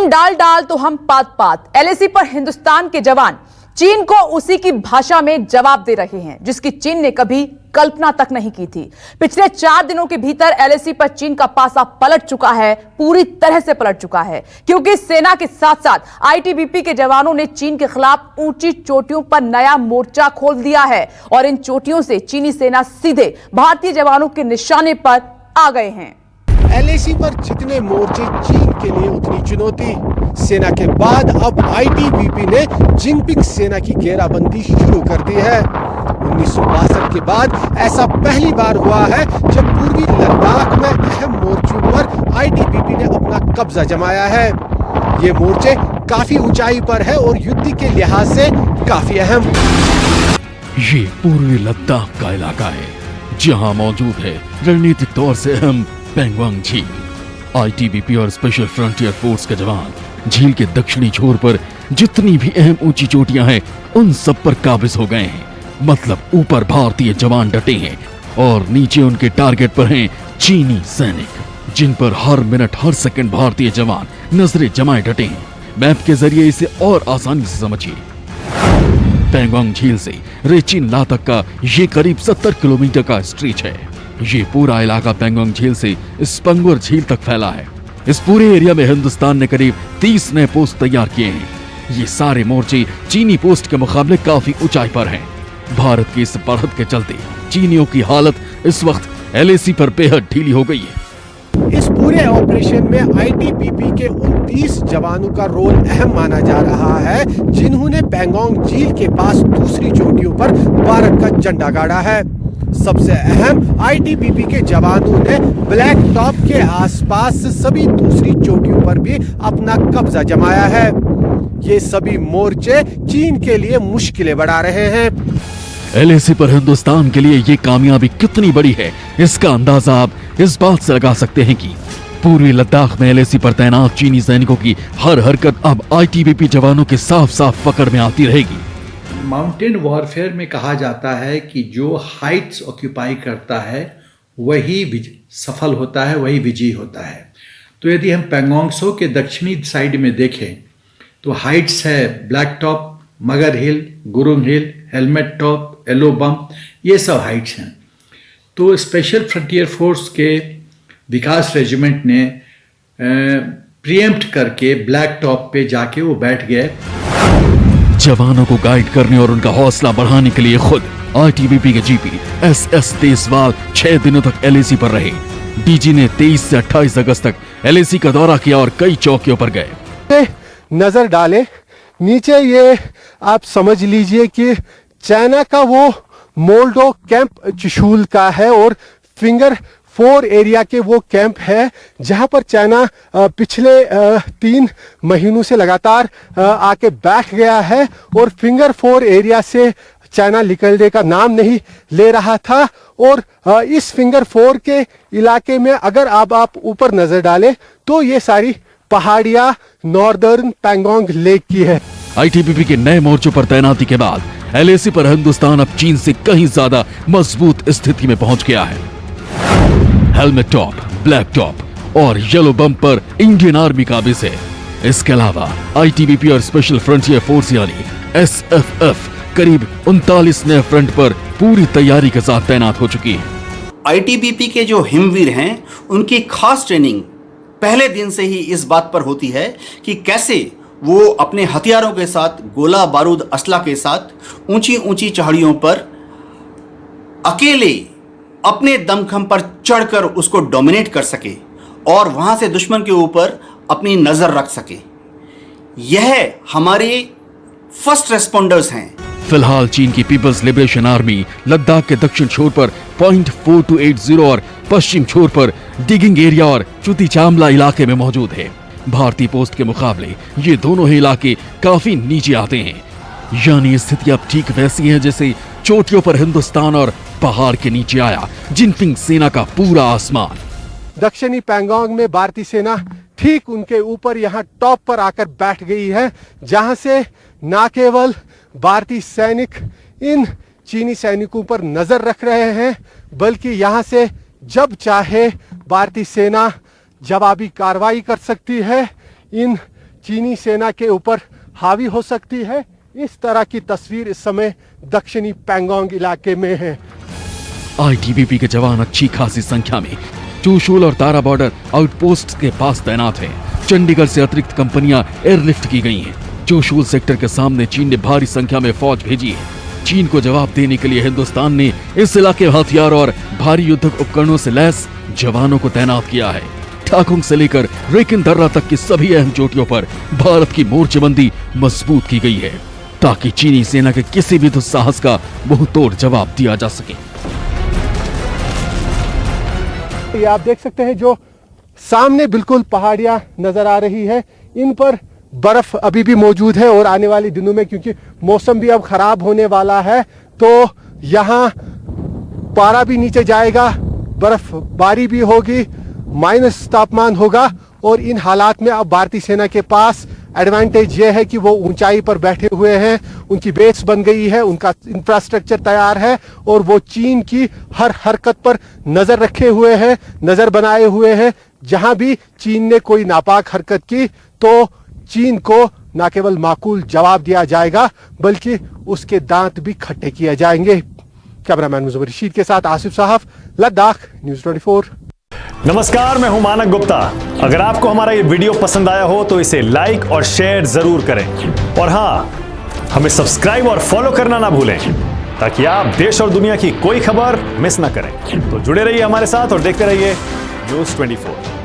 तुम डाल डाल तो हम पात पात। एलएसी पर हिंदुस्तान के जवान चीन को उसी की भाषा में जवाब दे रहे हैं जिसकी चीन ने कभी कल्पना तक नहीं की थी। पिछले 4 दिनों के भीतर एलएसी पर चीन का पासा पलट चुका है, पूरी तरह से पलट चुका है, क्योंकि सेना के साथ साथ आईटीबीपी के जवानों ने चीन के खिलाफ ऊंची चोटियों पर नया मोर्चा खोल दिया है और इन चोटियों से चीनी सेना सीधे भारतीय जवानों के निशाने पर आ गए हैं। एलएसी पर जितने मोर्चे चीन के लिए उतनी चुनौती। सेना के बाद अब आईटीबीपी ने जिनपिंग सेना की घेराबंदी शुरू कर दी है। 1962 के बाद ऐसा पहली बार हुआ है जब पूर्वी लद्दाख में अहम मोर्चों पर आईटीबीपी ने अपना कब्जा जमाया है। ये मोर्चे काफी ऊंचाई पर है और युद्ध के लिहाज से काफी अहम। ये पूर्वी लद्दाख का इलाका है जहां मौजूद है रणनीतिक तौर से अहम पेंगोंग झील। आईटीबीपी और स्पेशल फ्रंटियर फोर्स के जवान झील के दक्षिणी छोर पर जितनी भी अहम ऊंची चोटियां हैं उन सब पर काबिज हो गए हैं। मतलब ऊपर भारतीय जवान डटे हैं और नीचे उनके टारगेट पर हैं चीनी सैनिक जिन पर हर मिनट हर सेकंड भारतीय जवान नजरें जमाए डटे हैं। मैप के जरिए इसे और आसानी से समझिए। पेंगोंग झील से रेचिन ला तक का ये करीब 70 किलोमीटर का स्ट्रेच है। ये पूरा इलाका पेंगोंग झील से स्पंगुर झील तक फैला है। इस पूरे एरिया में हिंदुस्तान ने करीब 30 नए पोस्ट तैयार किए हैं। ये सारे मोर्चे चीनी पोस्ट के मुकाबले काफी ऊंचाई पर हैं। भारत की इस बढ़त के चलते चीनियों की हालत इस वक्त एलएसी पर बेहद ढीली हो गई है। इस पूरे ऑपरेशन में आईटीबीपी के 29 जवानों का रोल अहम माना जा रहा है जिन्होंने पेंगोंग झील के पास दूसरी चोटियों पर भारत का झंडा गाड़ा है। सबसे अहम आईटीबीपी के जवानों ने ब्लैक टॉप के आसपास सभी दूसरी चोटियों पर भी अपना कब्जा जमाया है। ये सभी मोर्चे चीन के लिए मुश्किलें बढ़ा रहे हैं। एलएसी पर हिंदुस्तान के लिए ये कामयाबी कितनी बड़ी है इसका अंदाजा आप इस बात से लगा सकते हैं कि पूर्वी लद्दाख में एलएसी पर तैनात चीनी सैनिकों की हर हरकत अब आईटीबीपी जवानों के साफ साफ पकड़ में आती रहेगी। माउंटेन वॉरफेयर में कहा जाता है कि जो हाइट्स ऑक्यूपाई करता है वही सफल होता है, वही विजयी होता है। तो यदि हम पेंगोंग त्सो के दक्षिणी साइड में देखें तो हाइट्स है ब्लैक टॉप, मगर हिल, गुरुंग हिल, हेलमेट टॉप, एलो बम्प, ये सब हाइट्स हैं। तो स्पेशल फ्रंटियर फोर्स के विकास रेजिमेंट ने प्रीएम्प्ट करके ब्लैक टॉप पे जाके वो बैठ गए। जवानों को गाइड करने और उनका हौसला बढ़ाने के लिए खुद आईटीबीपी के जीपी एसएस देसवाल 6 दिनों तक एलएसी पर रहे। डीजी ने 23 से 28 अगस्त तक एलएसी का दौरा किया और कई चौकियों पर गए। नजर डालें नीचे, ये आप समझ लीजिए कि चाइना का वो मोल्डो कैंप चुशूल का है और फिंगर 4 एरिया के वो कैंप है जहां पर चाइना पिछले 3 महीनों से लगातार आके बैठ गया है और फिंगर 4 एरिया से चाइना निकलने का नाम नहीं ले रहा था। और इस फिंगर 4 के इलाके में अगर आप ऊपर नजर डालें तो ये सारी पहाड़ियां नॉर्दर्न पेंगोंग लेक की है। आईटीबीपी के नए मोर्चों पर तैनाती के बाद एलएसी पर हिंदुस्तान अब चीन से कहीं ज्यादा मजबूत स्थिति में पहुंच गया है। हेलमेट टॉप, ब्लैक टॉप और येलो बम पर इंडियन आर्मी काबिज है। इसके अलावा आईटीबीपी और स्पेशल फ्रंटियर फोर्स यानी एसएफएफ करीब 39 नए फ्रंट पर पूरी तैयारी के साथ तैनात हो चुकी है। आईटीबीपी के जो हिमवीर हैं उनकी खास ट्रेनिंग पहले दिन से ही इस बात पर होती है कि कैसे वो अपने हथियारों के साथ, गोला बारूद असला के साथ ऊंची ऊंची चढ़ाइयों पर अकेले अपने दमखम पर चढ़कर उसको डोमिनेट कर सके और वहां से दुश्मन के ऊपर अपनी नजर रख सके। यह हमारे फर्स्ट रेस्पॉन्डर्स हैं। फिलहाल चीन की पीपल्स लिबरेशन आर्मी लद्दाख के दक्षिण छोर पर पॉइंट 4280 और पश्चिम छोर पर डिगिंग एरिया और चुती चामला इलाके में मौजूद है। भारतीय पोस्ट के मुकाबले ये दोनों ही इलाके काफी नीचे आते हैं। यानी स्थिति अब ठीक वैसी है जैसे चोटियों पर हिंदुस्तान और पहाड़ के नीचे आया जिनपिंग सेना का पूरा आसमान। दक्षिणी पेंगोंग में भारतीय सेना ठीक उनके ऊपर यहाँ टॉप पर आकर बैठ गई है जहां से न केवल भारतीय सैनिक इन चीनी सैनिकों पर नजर रख रहे हैं बल्कि यहाँ से जब चाहे भारतीय सेना जवाबी कार्रवाई कर सकती है इन चीनी सेना के ऊपर हावी हो सकती है। इस तरह की तस्वीर इस समय दक्षिणी पैंगोंग इलाके में है। आईटीबीपी के जवान अच्छी खासी संख्या में चूशूल और तारा बॉर्डर आउटपोस्ट के पास तैनात हैं। चंडीगढ़ से अतिरिक्त कंपनियां एयरलिफ्ट की गई हैं। चूशूल सेक्टर के सामने चीन ने भारी संख्या में फौज भेजी है। चीन को जवाब देने के लिए हिंदुस्तान ने इस इलाके में हथियार और भारी युद्धक उपकरणों से लैस जवानों को तैनात किया है। ठाकुंग से लेकर रेकिन दर्रा तक की सभी अहम चोटियों पर भारत की मोर्चेबंदी मजबूत की गई है, ताकि चीनी सेना के किसी भी दुस्साहस का मुंहतोड़ जवाब दिया जा सके। ये आप देख सकते हैं जो सामने बिल्कुल पहाड़ियां नजर आ रही है, इन पर बर्फ अभी भी मौजूद है और आने वाले दिनों में क्योंकि मौसम भी अब खराब होने वाला है तो यहाँ पारा भी नीचे जाएगा, बर्फबारी भी होगी, माइनस तापमान होगा। और इन हालात में अब भारतीय सेना के पास एडवांटेज ये है कि वो ऊंचाई पर बैठे हुए हैं, उनकी बेस बन गई है, उनका इंफ्रास्ट्रक्चर तैयार है और वो चीन की हर हरकत पर नजर रखे हुए हैं, नजर बनाए हुए हैं। जहां भी चीन ने कोई नापाक हरकत की तो चीन को न केवल माकूल जवाब दिया जाएगा बल्कि उसके दांत भी खट्टे किए जाएंगे। कैमरामैन मुजफ्फर रशीद के साथ आसिफ साहब, लद्दाख, न्यूज़ 24। नमस्कार, मैं हूं मानक गुप्ता। अगर आपको हमारा ये वीडियो पसंद आया हो तो इसे लाइक और शेयर जरूर करें और हाँ, हमें सब्सक्राइब और फॉलो करना ना भूलें ताकि आप देश और दुनिया की कोई खबर मिस ना करें। तो जुड़े रहिए हमारे साथ और देखते रहिए न्यूज़ 24।